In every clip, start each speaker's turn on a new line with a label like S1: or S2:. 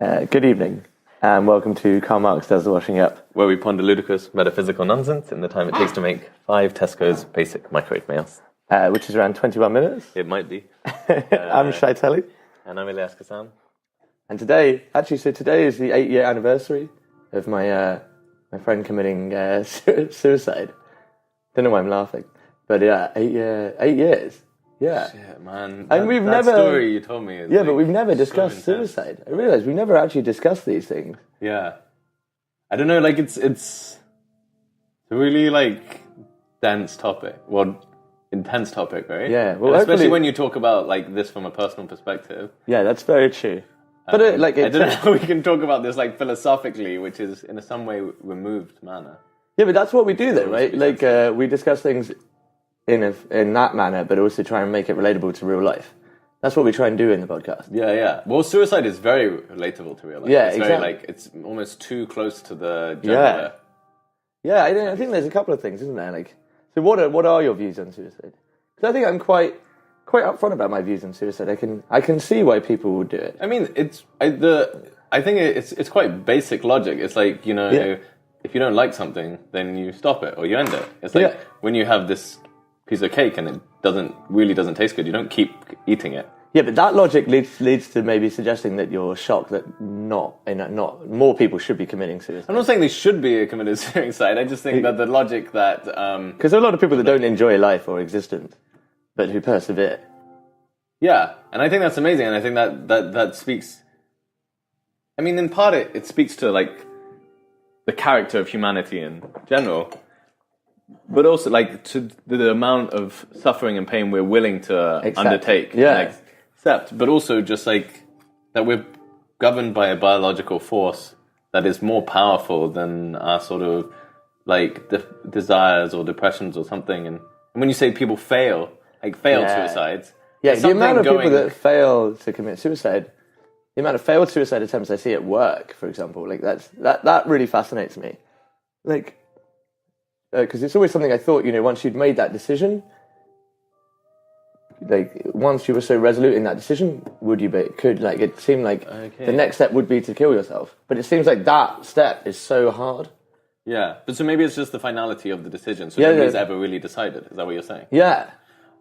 S1: Good evening, and welcome to Karl Marx Does the Washing Up,
S2: where we ponder ludicrous metaphysical nonsense in the time it takes to make 5 Tesco's basic microwave meals.
S1: which is around 21 minutes.
S2: It might be.
S1: I'm Shy and Ilyas.
S2: And I'm Ilyas.
S1: And today is the 8-year anniversary of my friend committing suicide. Don't know why I'm laughing, but yeah, 8 years. Yeah.
S2: Shit, man.
S1: And we've
S2: that
S1: never
S2: story you told me is
S1: but we've never discussed suicide. I realise we've never actually discussed these things.
S2: Yeah. I don't know, like it's a really like dense topic. Well, intense topic, right?
S1: Yeah. Well,
S2: especially when you talk about like this from a personal perspective.
S1: Yeah, that's very true. But
S2: I don't know how we can talk about this like philosophically, which is in some way removed manner.
S1: Yeah, but that's what we do, though, right? Like we discuss things in that manner, but also try and make it relatable to real life. That's what we try and do in the podcast.
S2: Yeah. Well, suicide is very relatable to real life.
S1: Yeah,
S2: it's
S1: exactly.
S2: Very, like, it's almost too close to the jugular.
S1: Yeah. I think there's a couple of things, isn't there? Like, so what are your views on suicide? Because I think I'm quite upfront about my views on suicide. I can see why people would do it.
S2: I mean, I think it's quite basic logic. It's like, you know, if you don't like something, then you stop it or you end it. It's like when you have this piece of cake and it doesn't taste good, you don't keep eating it.
S1: Yeah, but that logic leads to maybe suggesting that you're shocked that not more people should be committing suicide.
S2: I'm not saying they should be committed suicide. I just think that the logic that
S1: because there are a lot of people that don't enjoy life or existence, but who persevere.
S2: Yeah, and I think that's amazing, and I think that speaks. I mean, in part, it speaks to like the character of humanity in general. But also, like, to the amount of suffering and pain we're willing to undertake, and accept. But also, just like that, we're governed by a biological force that is more powerful than our sort of like desires or depressions or something. And when you say people fail suicides,
S1: the amount of people that fail to commit suicide, the amount of failed suicide attempts I see at work, for example, like that really fascinates me, like. Because it's always something I thought, you know, once you'd made that decision, like, once you were so resolute in that decision, it seemed like the next step would be to kill yourself. But it seems like that step is so hard.
S2: Yeah, but so maybe it's just the finality of the decision, so nobody's ever really decided. Is that what you're saying?
S1: Yeah.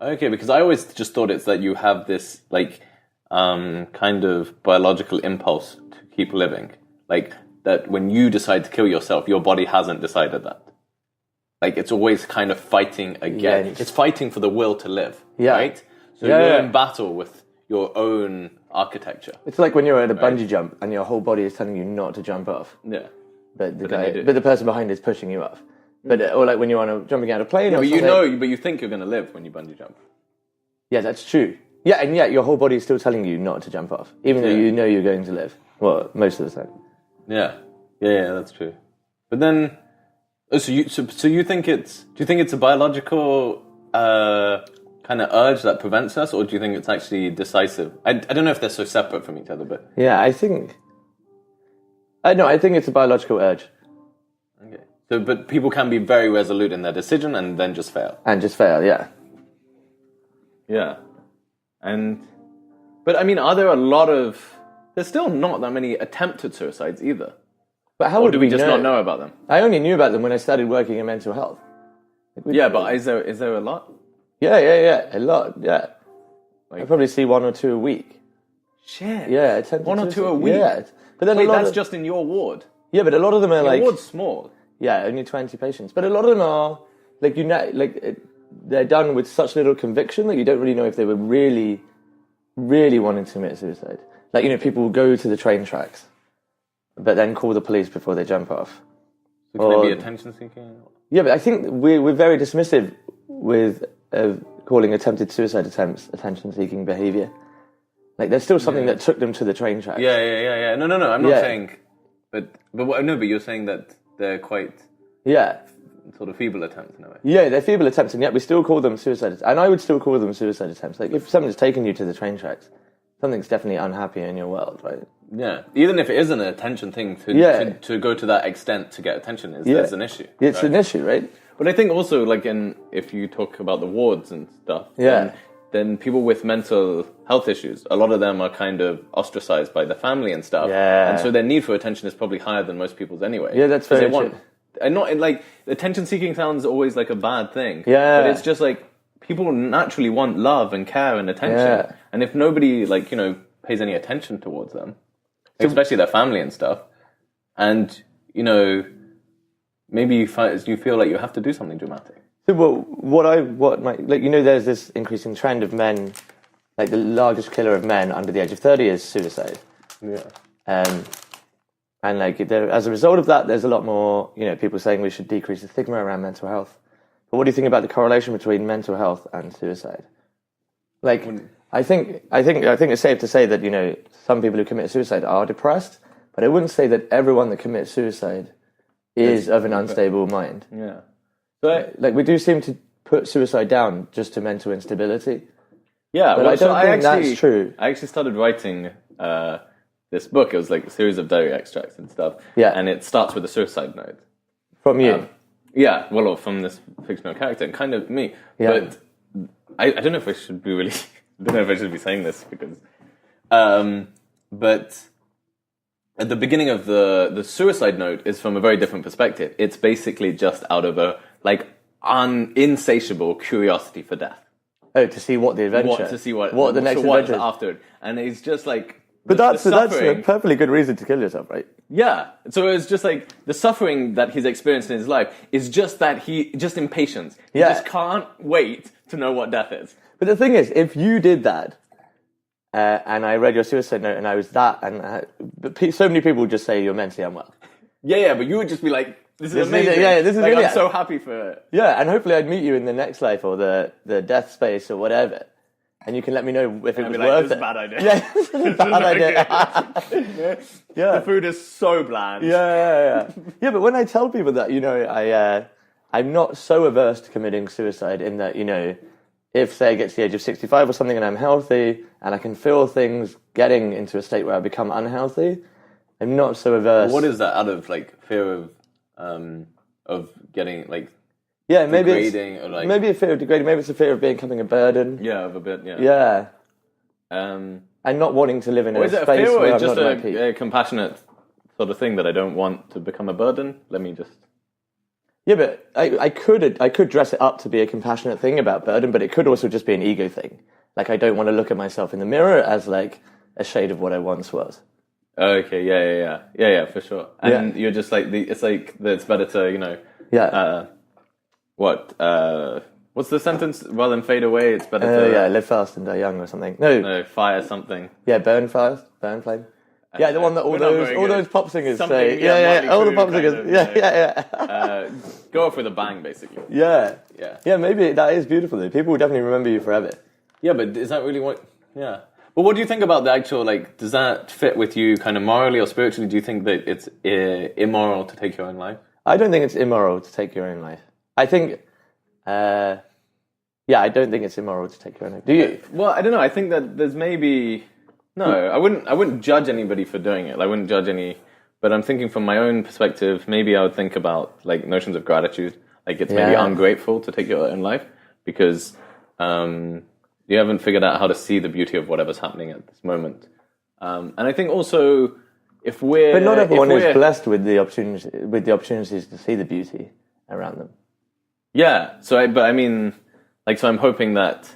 S2: Okay, because I always just thought it's that you have this, like, kind of biological impulse to keep living. Like, that when you decide to kill yourself, your body hasn't decided that. Like, it's always kind of fighting again. Yeah, it's fighting for the will to live, right? So you're in battle with your own architecture.
S1: It's like when you're at a bungee jump and your whole body is telling you not to jump off.
S2: Yeah.
S1: But the person behind is pushing you off. Or like when you're jumping out of a plane.
S2: But you think you're going to live when you bungee jump.
S1: Yeah, that's true. Yeah, and yet your whole body is still telling you not to jump off, even though you know you're going to live. Well, most of the time.
S2: Yeah, that's true. But then... So you think do you think it's a biological kind of urge that prevents us, or do you think it's actually decisive? I don't know if they're so separate from each other, but
S1: yeah, I think it's a biological urge.
S2: Okay. So, but people can be very resolute in their decision and then just fail.
S1: Yeah.
S2: Yeah, but I mean, are there a lot of? There's still not that many attempted suicides either.
S1: But how would
S2: we just not know about them?
S1: I only knew about them when I started working in mental health.
S2: But is there a lot?
S1: Yeah, a lot. Yeah, I probably see 1 or 2 a week.
S2: Shit.
S1: Yeah,
S2: 1 or 2 a week.
S1: Yeah, but then
S2: that's just in your ward.
S1: Yeah, but a lot of them are
S2: your ward's small.
S1: Yeah, only 20 patients. But a lot of them are like they're done with such little conviction that you don't really know if they were really, really wanting to commit suicide. Like, you know, people will go to the train tracks, but then call the police before they jump off.
S2: So can it be attention seeking?
S1: Yeah, but I think we're very dismissive with calling attempted suicide attempts attention seeking behaviour. Like, there's still something that took them to the train tracks.
S2: Yeah. No. I'm not saying, but you're saying that they're quite sort of feeble attempts in a way.
S1: Yeah, they're feeble attempts, and yet we still call them suicide attempts. And I would still call them suicide attempts. Like, if someone's taken you to the train tracks, something's definitely unhappy in your world, right?
S2: Yeah, even if it isn't an attention thing, to go to that extent to get attention is an issue.
S1: It's an issue, right?
S2: But I think also, like, if you talk about the wards and stuff, then then people with mental health issues, a lot of them are kind of ostracized by the family and stuff.
S1: Yeah.
S2: And so their need for attention is probably higher than most people's anyway.
S1: Yeah, that's very true.
S2: And not in like, attention seeking sounds always like a bad thing.
S1: Yeah.
S2: But it's just like, people naturally want love and care and attention.
S1: Yeah.
S2: And if nobody, like, you know, pays any attention towards them, especially their family and stuff, and, you know, maybe you feel like you have to do something dramatic.
S1: So there's this increasing trend of men, like the largest killer of men under the age of 30 is suicide.
S2: Yeah.
S1: And like as a result of that, there's a lot more, you know, people saying we should decrease the stigma around mental health. But what do you think about the correlation between mental health and suicide? Like, I think it's safe to say that, you know, some people who commit suicide are depressed, but I wouldn't say that everyone that commits suicide is of an unstable mind.
S2: Yeah.
S1: So, like, we do seem to put suicide down just to mental instability.
S2: Yeah,
S1: but
S2: well,
S1: I don't think that's true.
S2: I actually started writing this book. It was like a series of diary extracts and stuff.
S1: Yeah.
S2: And it starts with a suicide note.
S1: From you?
S2: Yeah, well, from this fictional character, and kind of me.
S1: Yeah.
S2: But I don't know if I should be really... I don't know if I should be saying this, because... but at the beginning of the suicide note is from a very different perspective. It's basically just out of a, like, insatiable curiosity for death.
S1: Oh, to see what the adventure... what the next adventure is.
S2: After. And it's just like...
S1: But that's a perfectly good reason to kill yourself, right?
S2: Yeah. So it's just like the suffering that he's experienced in his life is just that just impatience. He just can't wait to know what death is.
S1: But the thing is, if you did that, and I read your suicide note and I was that, but so many people would just say you're mentally unwell.
S2: Yeah, but you would just be like, this is amazing.
S1: This is
S2: like,
S1: really,
S2: I'm so happy for it.
S1: Yeah, and hopefully I'd meet you in the next life or the death space or whatever. And you can let me know if it was worth it.
S2: This is a bad idea.
S1: Yeah, this is a bad idea.
S2: Yeah. The food is so bland.
S1: Yeah. Yeah, but when I tell people that, you know, I'm not so averse to committing suicide in that, you know, if, say, I get to the age of 65 or something and I'm healthy and I can feel things getting into a state where I become unhealthy, I'm not so averse.
S2: What is that out of, like, fear of getting, like...
S1: Yeah, maybe
S2: maybe
S1: a fear of degrading. Maybe it's a fear of becoming a burden.
S2: Yeah, of a bit. Yeah.
S1: Yeah. And not wanting to live in a space
S2: fear,
S1: where I'm
S2: just
S1: not at my peak.
S2: a compassionate sort of thing that I don't want to become a burden. Let me just.
S1: Yeah, but I could dress it up to be a compassionate thing about burden, but it could also just be an ego thing. Like, I don't want to look at myself in the mirror as like a shade of what I once was.
S2: Okay. Yeah, for sure. And you're just like it's better to, you know.
S1: Yeah.
S2: What's the sentence? Rather than fade away, it's better to...
S1: live fast and die young or something. No,
S2: fire something.
S1: Yeah, burn fast, burn flame. Yeah, the one that all those pop singers say.
S2: Yeah,
S1: all the pop singers. Yeah.
S2: Go off with a bang, basically.
S1: Yeah. Maybe that is beautiful, though. People will definitely remember you forever.
S2: Yeah, but is that really what... Yeah. But what do you think about the actual, like, does that fit with you kind of morally or spiritually? Do you think that it's immoral to take your own life?
S1: I don't think it's immoral to take your own life. I think, I don't think it's immoral to take your own life. Do you?
S2: Well, I don't know. I think that there's maybe... No, I wouldn't judge anybody for doing it. I wouldn't judge any... But I'm thinking from my own perspective, maybe I would think about, like, notions of gratitude. Like, it's maybe ungrateful to take your own life because you haven't figured out how to see the beauty of whatever's happening at this moment. And I think also, if we're...
S1: But not everyone is blessed with the opportunities to see the beauty around them.
S2: Yeah, so I'm hoping that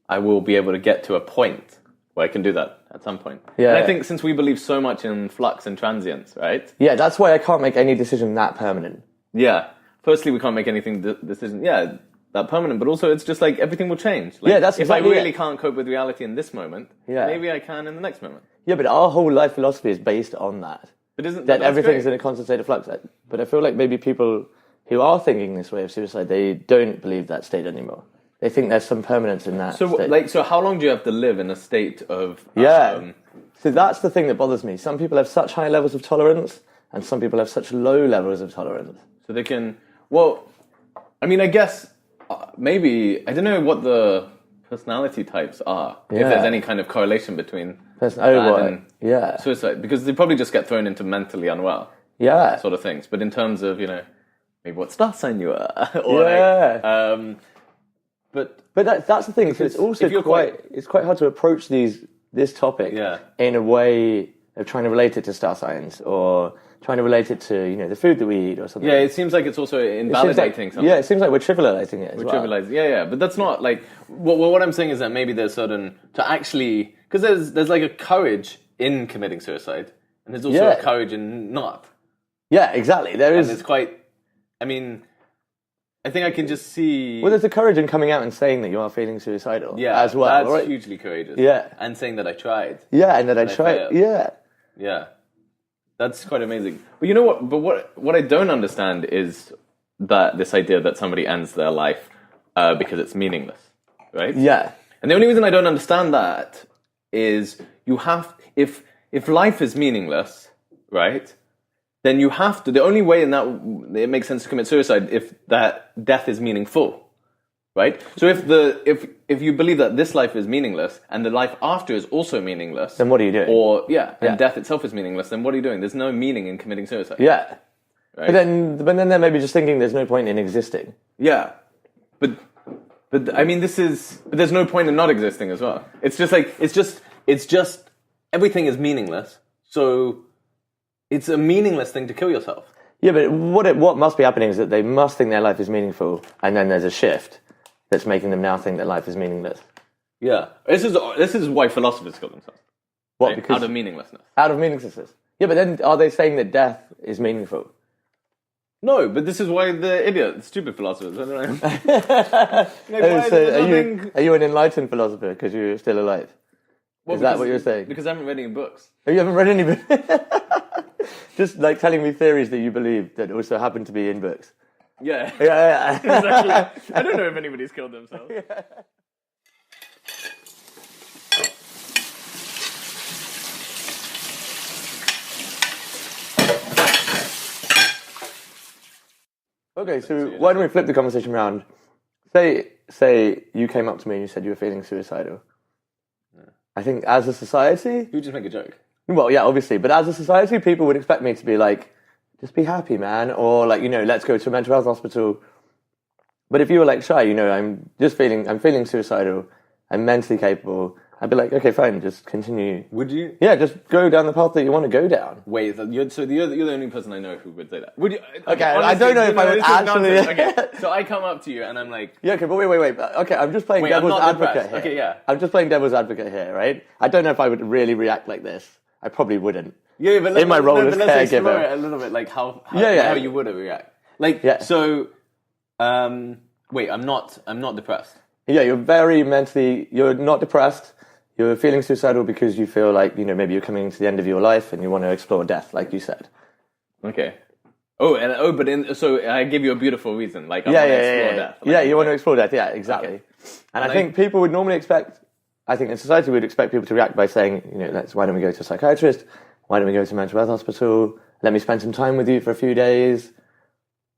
S2: I will be able to get to a point where I can do that at some point. Yeah. And I think since we believe so much in flux and transience, right?
S1: Yeah, that's why I can't make any decision that permanent.
S2: Yeah. Firstly, we can't make anything decision, that permanent, but also it's just like everything will change. Like,
S1: that's
S2: exactly if I really can't cope with reality in this moment, maybe I can in the next moment.
S1: Yeah, but our whole life philosophy is based on that.
S2: But
S1: that everything's in a constant state of flux. But I feel like maybe people who are thinking this way of suicide, they don't believe that state anymore. They think there's some permanence in that state.
S2: So how long do you have to live in a state of...
S1: So that's the thing that bothers me. Some people have such high levels of tolerance, and some people have such low levels of tolerance.
S2: So they can... Well, I mean, I guess maybe... I don't know what the personality types are. If there's any kind of correlation between and suicide. Because they probably just get thrown into mentally unwell.
S1: Yeah.
S2: Sort of things. But in terms of, maybe what star sign you are. But
S1: But that's the thing. Because it's also it's quite hard to approach this topic in a way of trying to relate it to star science or trying to relate it to the food that we eat or something.
S2: Yeah, it seems like it's also invalidating something.
S1: Yeah, it seems like we're trivializing it.
S2: But that's not like what I'm saying is that maybe there's certain to actually because there's like a courage in committing suicide and there's also a courage in not.
S1: Yeah, exactly. There is.
S2: And it's quite. I mean, I think I can just see.
S1: Well, there's the courage in coming out and saying that you are feeling suicidal.
S2: Yeah,
S1: as well.
S2: That's hugely courageous.
S1: Yeah,
S2: and saying that I tried.
S1: Yeah, and that I tried. Yeah,
S2: yeah, that's quite amazing. But you know what? But what I don't understand is that this idea that somebody ends their life because it's meaningless, right?
S1: Yeah.
S2: And the only reason I don't understand that is you have if life is meaningless, right? Then you have to. The only way in that it makes sense to commit suicide if that death is meaningful, right? So if you believe that this life is meaningless and the life after is also meaningless,
S1: then what are you doing?
S2: Or and death itself is meaningless, then what are you doing? There's no meaning in committing suicide.
S1: Yeah,
S2: right?
S1: But then they're maybe just thinking there's no point in existing.
S2: Yeah, but I mean but there's no point in not existing as well. It's just everything is meaningless. So. It's a meaningless thing to kill yourself.
S1: Yeah, but what must be happening is that they must think their life is meaningful, and then there's a shift that's making them now think that life is meaningless.
S2: Yeah, this is why philosophers kill themselves.
S1: What?
S2: Right?
S1: Because
S2: out of meaninglessness.
S1: Out of meaninglessness. Yeah, but then are they saying that death is meaningful?
S2: No, but this is why the stupid philosophers. I don't know.
S1: Are you an enlightened philosopher because you're still alive? Is that what you're saying?
S2: Because I haven't read any books.
S1: Oh, you haven't read any books? Just like telling me theories that you believe that also happen to be in books.
S2: Yeah.
S1: Yeah.
S2: Exactly. I don't know if anybody's killed themselves. Yeah.
S1: Okay, so why don't we flip the conversation around? Say you came up to me and you said you were feeling suicidal. Yeah. I think as a society...
S2: You just make a joke.
S1: Well, yeah, obviously. But as a society, people would expect me to be like, just be happy, man. Or like, let's go to a mental health hospital. But if you were like, Shy, I'm feeling suicidal. I'm mentally capable. I'd be like, okay, fine, just continue.
S2: Would you?
S1: Yeah, just go down the path that you want to go down.
S2: Wait, you're the only person I know who would say that. Would you?
S1: Okay, honestly, I don't know if I would actually...
S2: Okay, so I come up to you and I'm like...
S1: Yeah, okay, but wait. Okay, I'm just playing devil's advocate here.
S2: Okay, yeah.
S1: I'm just playing devil's advocate here, right? I don't know if I would really react like this. I probably wouldn't.
S2: Yeah, but
S1: in my role as
S2: let's explore
S1: caregiver.
S2: it a little bit, like how you would react. Like, so... wait, I'm not depressed.
S1: Yeah, you're not depressed. You're feeling suicidal because you feel like, maybe you're coming to the end of your life and you want to explore death, like you said.
S2: Okay. So I give you a beautiful reason, like I want to explore death. Like,
S1: you want to explore death, yeah, exactly. Okay. And I think people would normally in society we'd expect people to react by saying, why don't we go to a psychiatrist? Why don't we go to a mental health hospital? Let me spend some time with you for a few days.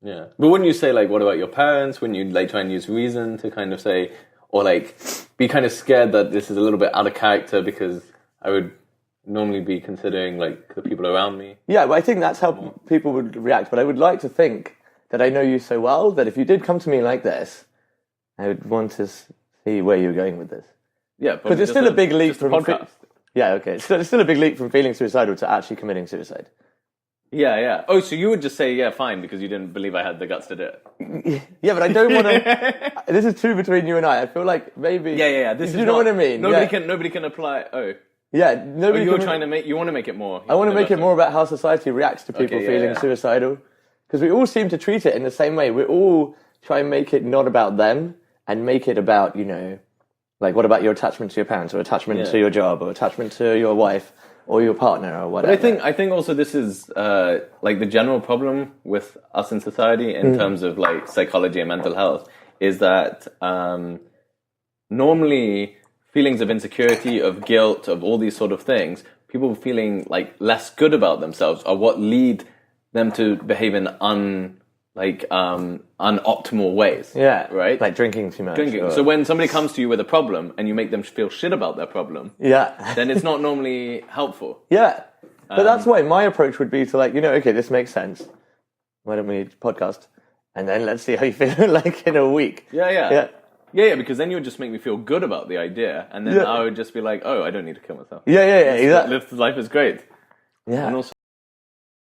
S2: Yeah. But wouldn't you say, like, what about your parents? Wouldn't you, like, try and use reason to kind of say... Or, like, be kind of scared that this is a little bit out of character because I would normally be considering, like, the people around me.
S1: Yeah, but I think that's how people would react. But I would like to think that I know you so well that if you did come to me like this, I would want to see where you're going with this.
S2: Yeah,
S1: because it's still a big leap from...
S2: podcast.
S1: Yeah, okay. So it's still a big leap from feeling suicidal to actually committing suicide.
S2: Yeah. Oh, so you would just say, yeah, fine, because you didn't believe I had the guts to do
S1: it. Yeah, but I don't want to... This is true between you and I. I feel like maybe...
S2: Yeah.
S1: You know what I mean?
S2: Nobody can apply... Oh.
S1: Yeah, nobody
S2: you want to make it more...
S1: I want to make it more about how society reacts to people feeling suicidal. Because we all seem to treat it in the same way. We all try and make it not about them and make it about, like, what about your attachment to your parents or attachment to your job or attachment to your wife or your partner or whatever.
S2: But I think also this is like the general problem with us in society in terms of like psychology and mental health is that normally feelings of insecurity, of guilt, of all these sort of things, people feeling like less good about themselves are what lead them to behave in unoptimal ways.
S1: Yeah.
S2: Right?
S1: Like drinking too much.
S2: Drinking. So when somebody comes to you with a problem and you make them feel shit about their problem, then it's not normally helpful.
S1: Yeah. But that's why my approach would be to like, okay, this makes sense. Why don't we podcast? And then let's see how you feel like in a week.
S2: Yeah. Yeah, because then you would just make me feel good about the idea, and then
S1: Yeah.
S2: I would just be like, oh, I don't need to kill myself.
S1: Yeah, exactly.
S2: Life is great.
S1: Yeah.
S2: And also